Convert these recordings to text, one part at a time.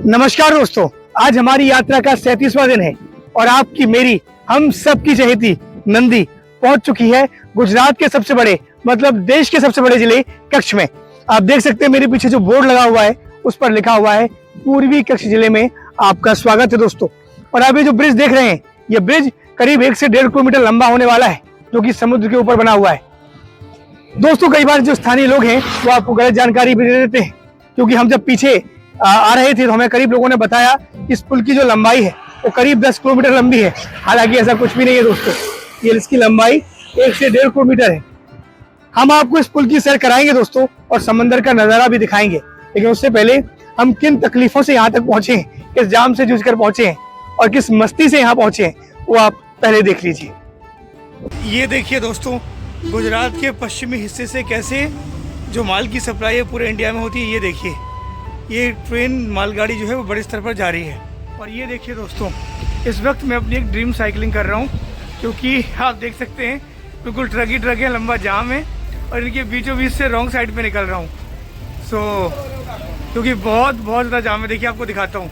नमस्कार दोस्तों, आज हमारी यात्रा का 37वां दिन है और आपकी मेरी हम सब की चहेती नंदी पहुंच चुकी है गुजरात के सबसे बड़े मतलब देश के सबसे बड़े जिले कच्छ में। आप देख सकते हैं मेरे पीछे जो बोर्ड लगा हुआ है उस पर लिखा हुआ है पूर्वी कच्छ जिले में आपका स्वागत है दोस्तों। और आप ये जो ब्रिज देख रहे हैं, ये ब्रिज करीब 1 से 1.5 किलोमीटर लंबा होने वाला है जो कि समुद्र के ऊपर बना हुआ है। दोस्तों, कई बार जो स्थानीय लोग हैं वो आपको गलत जानकारी भी दे देते हैं, क्योंकि हम जब पीछे आ रहे थे तो हमें करीब लोगों ने बताया कि इस पुल की जो लंबाई है वो करीब 10 किलोमीटर लंबी है। हालांकि ऐसा कुछ भी नहीं है दोस्तों, ये इसकी लंबाई 1 से 1.5 किलोमीटर है। हम आपको इस पुल की सैर कराएंगे दोस्तों और समंदर का नजारा भी दिखाएंगे, लेकिन उससे पहले हम किन तकलीफों से यहाँ तक पहुंचे हैं, किस जाम से जूझकर पहुंचे हैं और किस मस्ती से यहाँ पहुंचे हैं, वो आप पहले देख लीजिए। ये देखिए दोस्तों, गुजरात के पश्चिमी हिस्से से कैसे जो माल की सप्लाई है पूरे इंडिया में होती है। ये देखिए, ये ट्रेन मालगाड़ी जो है वो बड़े स्तर पर जा रही है। और ये देखिए दोस्तों, इस वक्त मैं अपनी एक ड्रीम साइकिलिंग कर रहा हूँ, क्योंकि आप देख सकते हैं बिल्कुल ट्रक ही ट्रक है, लंबा जाम है और इनके बीचों बीच से रॉन्ग साइड पे निकल रहा हूँ। क्योंकि बहुत ज़्यादा जाम है। देखिए, आपको दिखाता हूँ।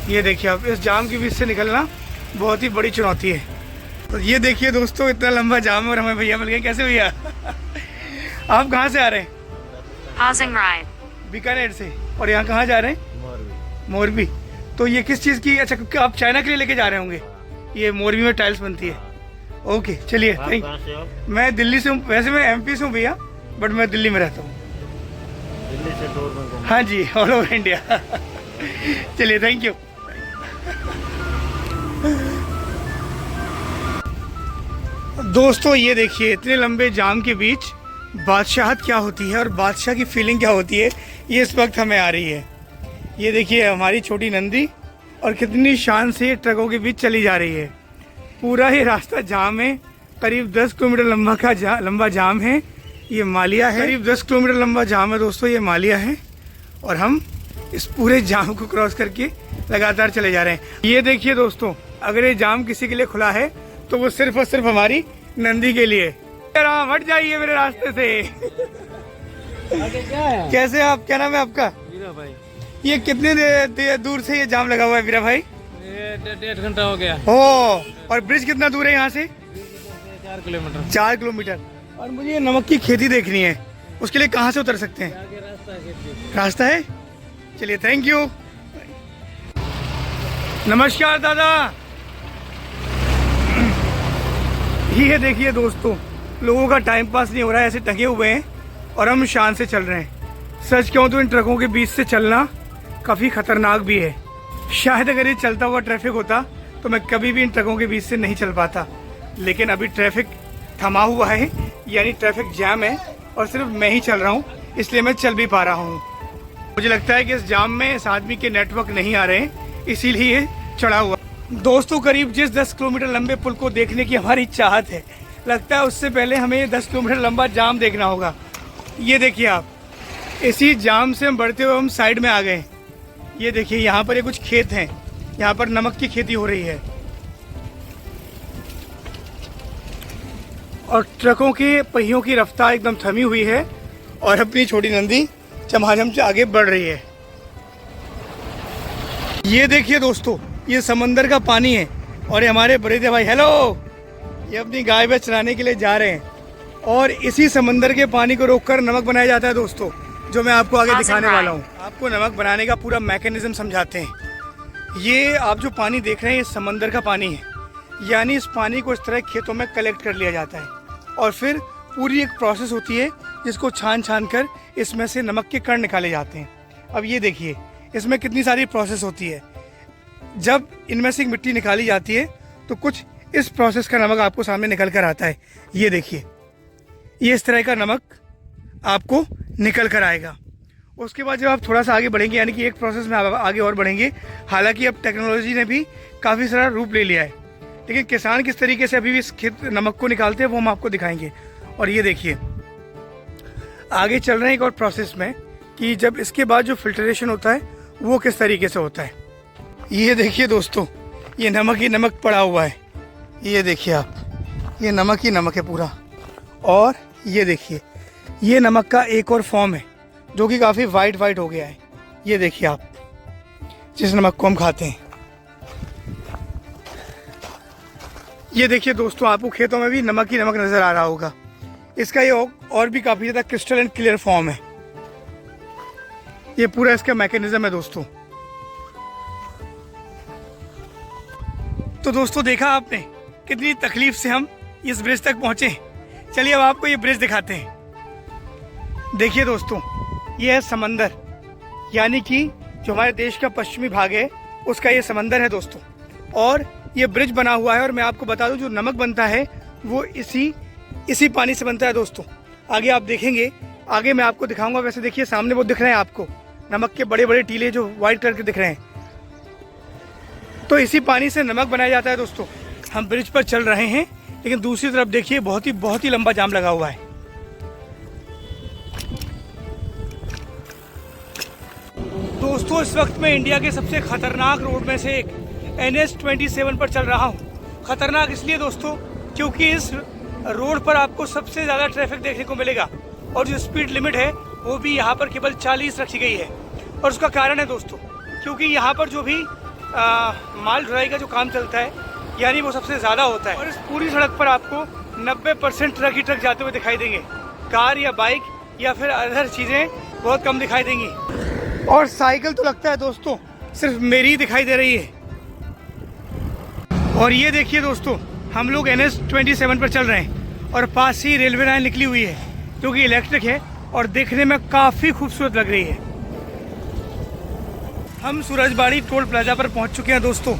ये देखिए, आप इस जाम के बीच से निकलना बहुत ही बड़ी चुनौती है। तो ये देखिए दोस्तों, इतना लंबा जाम है और हमें भैया मिल गए। कैसे भैया? आप कहाँ से आ रहे हैं? बीकानेर से। और यहाँ कहाँ जा रहे हैं? मोरबी। तो ये किस चीज़ की? अच्छा, क्योंकि आप चाइना के लिए लेके जा रहे होंगे। ये मोरबी में टाइल्स बनती है। ओके, चलिए, थैंक। मैं दिल्ली से हूँ। वैसे मैं एमपी से हूँ भैया, बट मैं दिल्ली में रहता हूँ। दिल्ली से टूर में? हाँ जी, ऑल ओवर इंडिया। चलिए, थैंक यू। दोस्तों, ये देखिए, इतने लंबे जाम के बीच बादशाहत क्या होती है और बादशाह की फीलिंग क्या होती है, ये इस वक्त हमें आ रही है। ये देखिए हमारी छोटी नंदी, और कितनी शान से ट्रकों के बीच चली जा रही है। पूरा ही रास्ता जाम है। करीब 10 किलोमीटर लंबा जाम है। ये मालिया है। करीब 10 किलोमीटर लंबा जाम है दोस्तों, ये मालिया है। और हम इस पूरे जाम को क्रॉस करके लगातार चले जा रहे हैं। ये देखिए दोस्तों, अगर ये जाम किसी के लिए खुला है तो वो सिर्फ और सिर्फ हमारी नंदी के लिए। हट जाइए मेरे रास्ते से। क्या है? कैसे आप? क्या नाम है आपका? वीरा भाई। ये कितने दूर से ये जाम लगा हुआ है वीरा भाई? 1.5 घंटा हो गया। हो, और ब्रिज कितना दूर है यहाँ से? 4 किलोमीटर। 4 किलोमीटर। और मुझे ये नमक की खेती देखनी है, उसके लिए कहाँ से उतर सकते हैं? आगे रास्ता है? चलिए, थैंक यू। नमस्कार दादा। ये देखिए दोस्तों, लोगों का टाइम पास नहीं हो रहा है, ऐसे टंगे हुए हैं और हम शान से चल रहे हैं। सच कहूँ तो इन ट्रकों के बीच से चलना काफ़ी खतरनाक भी है। शायद अगर ये चलता हुआ ट्रैफिक होता तो मैं कभी भी इन ट्रकों के बीच से नहीं चल पाता, लेकिन अभी ट्रैफिक थमा हुआ है, यानी ट्रैफिक जैम है और सिर्फ मैं ही चल रहा हूँ, इसलिए मैं चल भी पा रहा हूँ। मुझे लगता है कि इस जाम में इस आदमी के नेटवर्क नहीं आ रहे हैं, इसीलिए ये चढ़ा हुआ। दोस्तों, करीब जिस 10 किलोमीटर लंबे पुल को देखने की हमारी चाहत है, लगता है उससे पहले हमें 10 किलोमीटर लंबा जाम देखना होगा। ये देखिए आप, इसी जाम से हम बढ़ते हुए हम साइड में आ गए। ये देखिए, यहाँ पर ये कुछ खेत हैं, यहाँ पर नमक की खेती हो रही है और ट्रकों के पहियों की रफ्तार एकदम थमी हुई है और अपनी छोटी नंदी झमाझम से आगे बढ़ रही है। ये देखिए दोस्तों, ये समंदर का पानी है और ये हमारे बड़े भाई, हेलो, ये अपनी गाय भैंस चराने के लिए जा रहे हैं और इसी समंदर के पानी को रोककर नमक बनाया जाता है दोस्तों, जो मैं आपको आगे दिखाने वाला हूँ। आपको नमक बनाने का पूरा मैकेनिज्म समझाते हैं। ये आप जो पानी देख रहे हैं, ये समंदर का पानी है, यानी इस पानी को इस तरह खेतों में कलेक्ट कर लिया जाता है और फिर पूरी एक प्रोसेस होती है जिसको छान कर इसमें से नमक के कण निकाले जाते हैं। अब ये देखिए, इसमें कितनी सारी प्रोसेस होती है। जब इनमें से मिट्टी निकाली जाती है तो कुछ इस प्रोसेस का नमक आपको सामने निकल कर आता है। ये देखिए, ये इस तरह का नमक आपको निकल कर आएगा। उसके बाद जब आप थोड़ा सा आगे बढ़ेंगे, यानी कि एक प्रोसेस में आगे और बढ़ेंगे, हालांकि अब टेक्नोलॉजी ने भी काफ़ी सारा रूप ले लिया है, लेकिन किसान किस तरीके से अभी भी इस खेत नमक को निकालते हैं वो हम आपको दिखाएंगे। और ये देखिए, आगे चल रहे हैं एक और प्रोसेस में कि जब इसके बाद जो फिल्ट्रेशन होता है वो किस तरीके से होता है। ये देखिए दोस्तों, ये नमक ही नमक पड़ा हुआ है। ये देखिए आप, ये नमक ही नमक है पूरा। और ये देखिए, ये नमक का एक और फॉर्म है जो कि काफ़ी वाइट हो गया है। ये देखिए आप, जिस नमक को हम खाते हैं। ये देखिए दोस्तों, आपको खेतों में भी नमक ही नमक नजर आ रहा होगा। इसका ये और भी काफी ज्यादा क्रिस्टल एंड क्लियर फॉर्म है। ये पूरा इसका मैकेनिज्म है दोस्तों। तो दोस्तों देखा आपने कितनी तकलीफ से हम इस ब्रिज तक पहुंचे। चलिए अब आपको ये ब्रिज दिखाते हैं। देखिए दोस्तों, ये है समंदर, यानी कि जो हमारे देश का पश्चिमी भाग है उसका ये समंदर है दोस्तों। और ये ब्रिज बना हुआ है, और मैं आपको बता दूं जो नमक बनता है वो इसी पानी से बनता है दोस्तों। आगे आप देखेंगे, आगे मैं आपको दिखाऊंगा। वैसे देखिए सामने वो दिख रहे हैं आपको नमक के बड़े बड़े टीले जो व्हाइट कलर के दिख रहे हैं, तो इसी पानी से नमक बनाया जाता है दोस्तों। हम ब्रिज पर चल रहे हैं, लेकिन दूसरी तरफ देखिए बहुत ही लंबा जाम लगा हुआ है। दोस्तों इस वक्त मैं इंडिया के सबसे खतरनाक रोड में से एक NH-27 पर चल रहा हूँ। खतरनाक इसलिए दोस्तों क्योंकि इस रोड पर आपको सबसे ज़्यादा ट्रैफिक देखने को मिलेगा, और जो स्पीड लिमिट है वो भी यहाँ पर केवल 40 रखी गई है। और उसका कारण है दोस्तों, क्योंकि यहाँ पर जो भी माल ढुलाई का जो काम चलता है, यानी वो सबसे ज़्यादा होता है। और इस पूरी सड़क पर आपको 90% ट्रक ही ट्रक जाते हुए दिखाई देंगे। कार या बाइक या फिर अदर चीज़ें बहुत कम दिखाई देंगी। और साइकिल तो लगता है दोस्तों सिर्फ मेरी ही दिखाई दे रही है। और ये देखिए दोस्तों, हम लोग NH-27 पर चल रहे हैं और पास ही रेलवे लाइन निकली हुई है जो कि इलेक्ट्रिक है और देखने में काफ़ी खूबसूरत लग रही है। हम सूरजबाड़ी टोल प्लाजा पर पहुंच चुके हैं दोस्तों।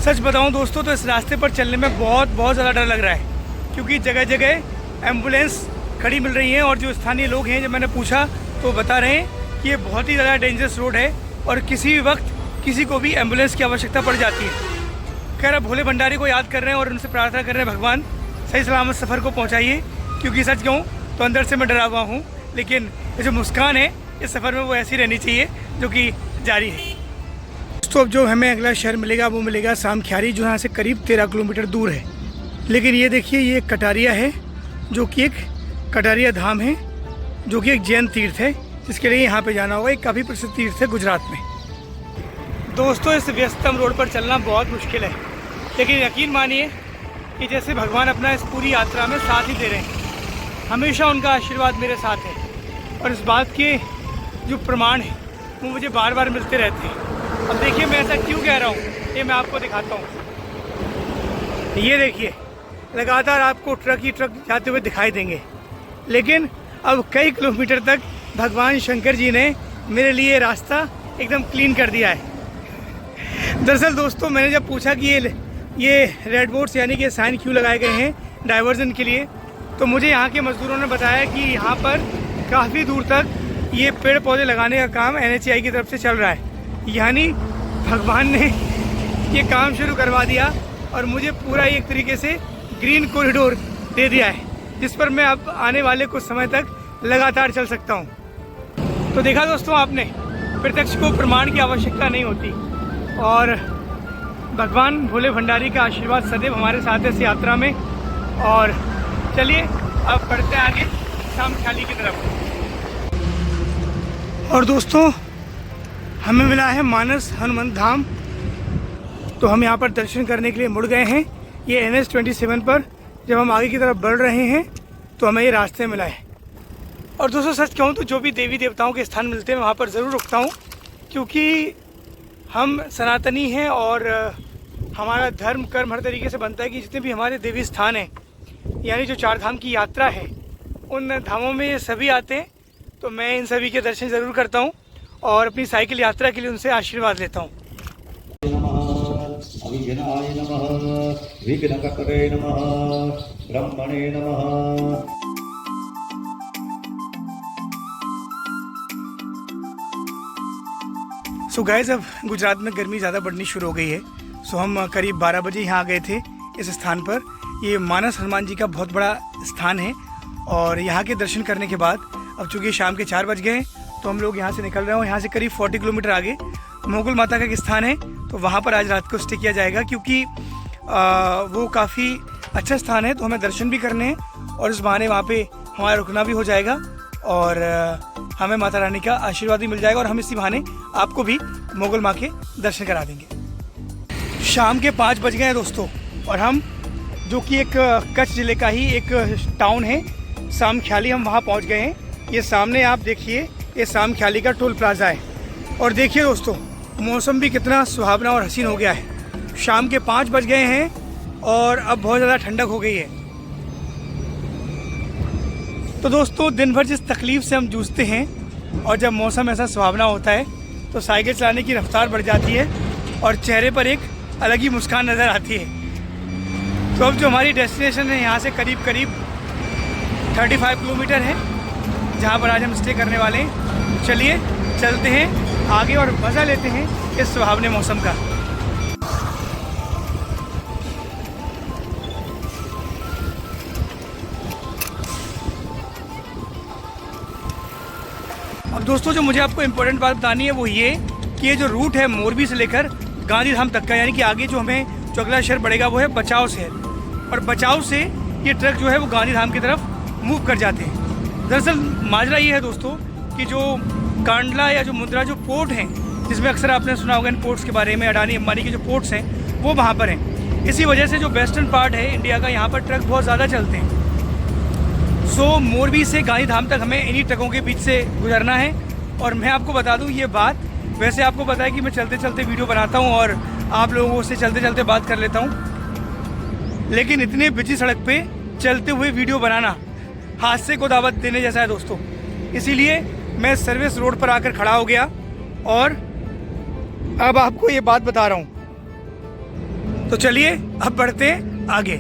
सच बताऊं दोस्तों तो इस रास्ते पर चलने में बहुत ज़्यादा डर लग रहा है, क्योंकि जगह जगह एम्बुलेंस खड़ी मिल रही हैं, और जो स्थानीय लोग हैं जब मैंने पूछा तो बता रहे हैं कि ये बहुत ही ज़्यादा डेंजरस रोड है और किसी भी वक्त किसी को भी एम्बुलेंस की आवश्यकता पड़ जाती है। खैर अब भोले भंडारी को याद कर रहे हैं और उनसे प्रार्थना कर रहे हैं, भगवान सही सलामत सफ़र को पहुंचाइए। क्योंकि सच कहूँ तो अंदर से मैं डरा हुआ हूँ, लेकिन ये जो मुस्कान है इस सफ़र में वो ऐसी रहनी चाहिए जो कि जारी है। दोस्तों अब जो हमें अगला शहर मिलेगा वो मिलेगा सामख्यारी, जो यहाँ से करीब 13 किलोमीटर दूर है। लेकिन ये देखिए, ये कटारिया है, जो कि एक कटारिया धाम है, जो कि एक जैन तीर्थ है, जिसके लिए यहाँ पे जाना होगा। एक काफ़ी प्रसिद्ध तीर्थ है गुजरात में। दोस्तों इस व्यस्तम रोड पर चलना बहुत मुश्किल है, लेकिन यकीन मानिए कि जैसे भगवान अपना इस पूरी यात्रा में साथ ही दे रहे हैं। हमेशा उनका आशीर्वाद मेरे साथ है, और इस बात के जो प्रमाण है वो मुझे बार बार मिलते रहते हैं। अब देखिए मैं ऐसा क्यों कह रहा हूँ, ये मैं आपको दिखाता हूँ। ये देखिए, लगातार आपको ट्रक ही ट्रक जाते हुए दिखाई देंगे, लेकिन अब कई किलोमीटर तक भगवान शंकर जी ने मेरे लिए रास्ता एकदम क्लीन कर दिया है। दरअसल दोस्तों मैंने जब पूछा कि ये रेड बोर्ड्स यानी कि साइन क्यों लगाए गए हैं डाइवर्जन के लिए, तो मुझे यहाँ के मजदूरों ने बताया कि यहाँ पर काफ़ी दूर तक ये पेड़ पौधे लगाने का काम NHAI की तरफ से चल रहा है। यानी भगवान ने ये काम शुरू करवा दिया और मुझे पूरा एक तरीके से ग्रीन कॉरिडोर दे दिया है, जिस पर मैं अब आने वाले कुछ समय तक लगातार चल सकता हूँ। तो देखा दोस्तों आपने, प्रत्यक्ष को प्रमाण की आवश्यकता नहीं होती, और भगवान भोले भंडारी का आशीर्वाद सदैव हमारे साथ है इस यात्रा में। और चलिए अब बढ़ते हैं आगे सामख्याली की तरफ। और दोस्तों हमें मिला है मानस हनुमान धाम, तो हम यहाँ पर दर्शन करने के लिए मुड़ गए हैं। ये NH-27 पर जब हम आगे की तरफ बढ़ रहे हैं तो हमें ये रास्ते मिला है। और दोस्तों सच कहूँ तो जो भी देवी देवताओं के स्थान मिलते हैं वहाँ पर ज़रूर रुकता हूँ, क्योंकि हम सनातनी हैं और हमारा धर्म कर्म हर तरीके से बनता है कि जितने भी हमारे देवी स्थान हैं, यानी जो 4 धाम की यात्रा है, उन धामों में ये सभी आते हैं। तो मैं इन सभी के दर्शन ज़रूर करता हूँ और अपनी साइकिल यात्रा के लिए उनसे आशीर्वाद लेता हूँ। अविघ्नाय नमः, विघ्नकर्त्रे नमः, ब्रह्मणे नमः। सो गाइस अब गुजरात में गर्मी ज़्यादा बढ़नी शुरू हो गई है। सो हम करीब 12 बजे यहाँ आ गए थे इस स्थान पर। ये मानस हनुमान जी का बहुत बड़ा स्थान है, और यहाँ के दर्शन करने के बाद अब चूँकि शाम के 4 बज गए हैं तो हम लोग यहाँ से निकल रहे हैं। यहाँ से करीब 40 किलोमीटर आगे मोगल माता का एक स्थान है, तो वहाँ पर आज रात को स्टे किया जाएगा, क्योंकि वो काफ़ी अच्छा स्थान है। तो हमें दर्शन भी करने हैं और इस बहाने वहाँ पे हमारा रुकना भी हो जाएगा और हमें माता रानी का आशीर्वाद भी मिल जाएगा और हम इसी बहाने आपको भी मोगल माँ के दर्शन करा देंगे। शाम के 5 बज गए हैं दोस्तों, और हम जो कि एक कच्छ ज़िले का ही एक टाउन है सामख्याली, हम वहाँ पहुँच गए हैं। ये सामने आप देखिए, ये सामख्याली का टोल प्लाजा है। और देखिए दोस्तों, मौसम भी कितना सुहावना और हसीन हो गया है। शाम के 5 बज गए हैं और अब बहुत ज़्यादा ठंडक हो गई है। तो दोस्तों, दिन भर जिस तकलीफ़ से हम जूझते हैं और जब मौसम ऐसा सुहावना होता है तो साइकिल चलाने की रफ्तार बढ़ जाती है और चेहरे पर एक अलग ही मुस्कान नज़र आती है। तो अब जो हमारी डेस्टिनेशन है यहाँ से करीब करीब 35 किलोमीटर है, जहाँ पर आज हम स्टे करने वाले हैं। चलिए चलते हैं आगे और मज़ा लेते हैं इस सुहावने मौसम का। अब दोस्तों, जो मुझे आपको इम्पोर्टेंट बात बतानी है वो ये कि ये जो रूट है मोरबी से लेकर गांधीधाम तक का, यानी कि आगे जो हमें जो अगला शहर पड़ेगा वो है बचाव शहर, और बचाव से ये ट्रक जो है वो गांधीधाम की तरफ मूव कर जाते हैं। दरअसल माजरा ये है दोस्तों कि जो कांडला या जो मुंद्रा जो पोर्ट हैं, जिसमें अक्सर आपने सुना होगा इन पोर्ट्स के बारे में, अडानी अंबानी के जो पोर्ट्स हैं वो वहाँ पर हैं। इसी वजह से जो वेस्टर्न पार्ट है इंडिया का, यहाँ पर ट्रक बहुत ज़्यादा चलते हैं। सो मोरबी से गांधीधाम तक हमें इन्हीं ट्रकों के बीच से गुजरना है। और मैं आपको बता दूं ये बात, वैसे आपको पता है कि मैं चलते चलते वीडियो बनाता हूं और आप लोगों से चलते चलते बात कर लेता हूं, लेकिन इतने बिजी सड़क पे चलते हुए वीडियो बनाना हादसे को दावत देने जैसा है दोस्तों। इसीलिए मैं सर्विस रोड पर आकर खड़ा हो गया और अब आपको ये बात बता रहा हूँ। तो चलिए अब बढ़ते हैं आगे।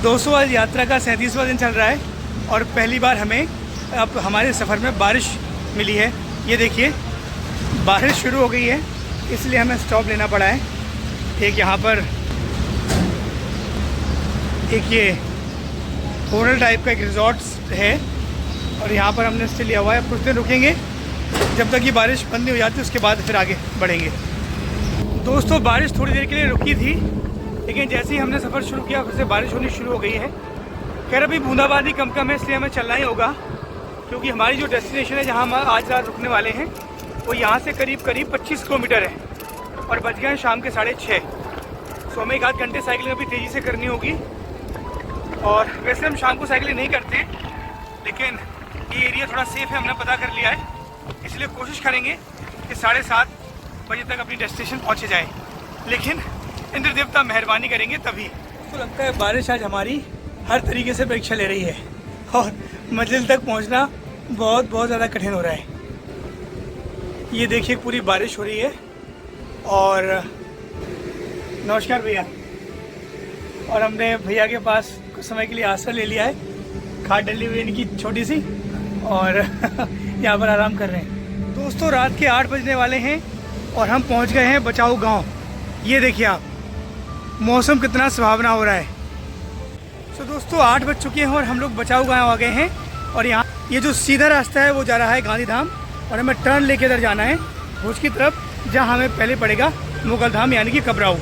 दोस्तों, आज यात्रा का 37वां दिन चल रहा है और पहली बार हमें अब हमारे सफ़र में बारिश मिली है। ये देखिए, बारिश शुरू हो गई है, इसलिए हमें स्टॉप लेना पड़ा है। एक यहाँ पर एक ये होटल टाइप का एक रिजॉर्ट है और यहाँ पर हमने स्टे लिया हुआ है। कुछ दिन रुकेंगे, जब तक ये बारिश बंद नहीं हो जाती उसके बाद फिर आगे बढ़ेंगे। दोस्तों, बारिश थोड़ी देर के लिए रुकी थी, लेकिन जैसे ही हमने सफ़र शुरू किया फिर से बारिश होनी शुरू हो गई है। खैर अभी बूंदाबांदी कम कम है, इसलिए हमें चलना ही होगा, क्योंकि हमारी जो डेस्टिनेशन है जहाँ हम आज रात रुकने वाले हैं वो यहाँ से करीब करीब 25 किलोमीटर है और बज गए हैं शाम के 6:30। सो हमें 1 आध घंटे साइकिलिंग अभी तेज़ी से करनी होगी। और वैसे हम शाम को साइकिलिंग नहीं करते, लेकिन ये एरिया थोड़ा सेफ़ है, हमने पता कर लिया है, इसलिए कोशिश करेंगे कि 7:30 बजे तक अपनी डेस्टिनेशन पहुँचे जाए। लेकिन इंद्र देवता मेहरबानी करेंगे तभी। तो लगता है बारिश आज हमारी हर तरीके से परीक्षा ले रही है और मंजिल तक पहुंचना बहुत ज़्यादा कठिन हो रहा है। ये देखिए, पूरी बारिश हो रही है। और नमस्कार भैया। और हमने भैया के पास कुछ समय के लिए आश्रय ले लिया है, खाट डली हुई इनकी छोटी सी, और यहाँ पर आराम कर रहे हैं। दोस्तों, रात के 8 बजने वाले हैं और हम पहुँच गए हैं बचाऊ गाँव। ये देखिए आप, मौसम कितना सुहावना हो रहा है। तो दोस्तों, 8 बज चुके हैं और हम लोग बचाऊ गाँव आ गए हैं। और यहाँ ये जो सीधा रास्ता है वो जा रहा है गांधीधाम, और हमें टर्न लेके इधर जाना है भुज की तरफ, जहाँ हमें पहले पड़ेगा मुगल धाम यानी कि कबराऊ।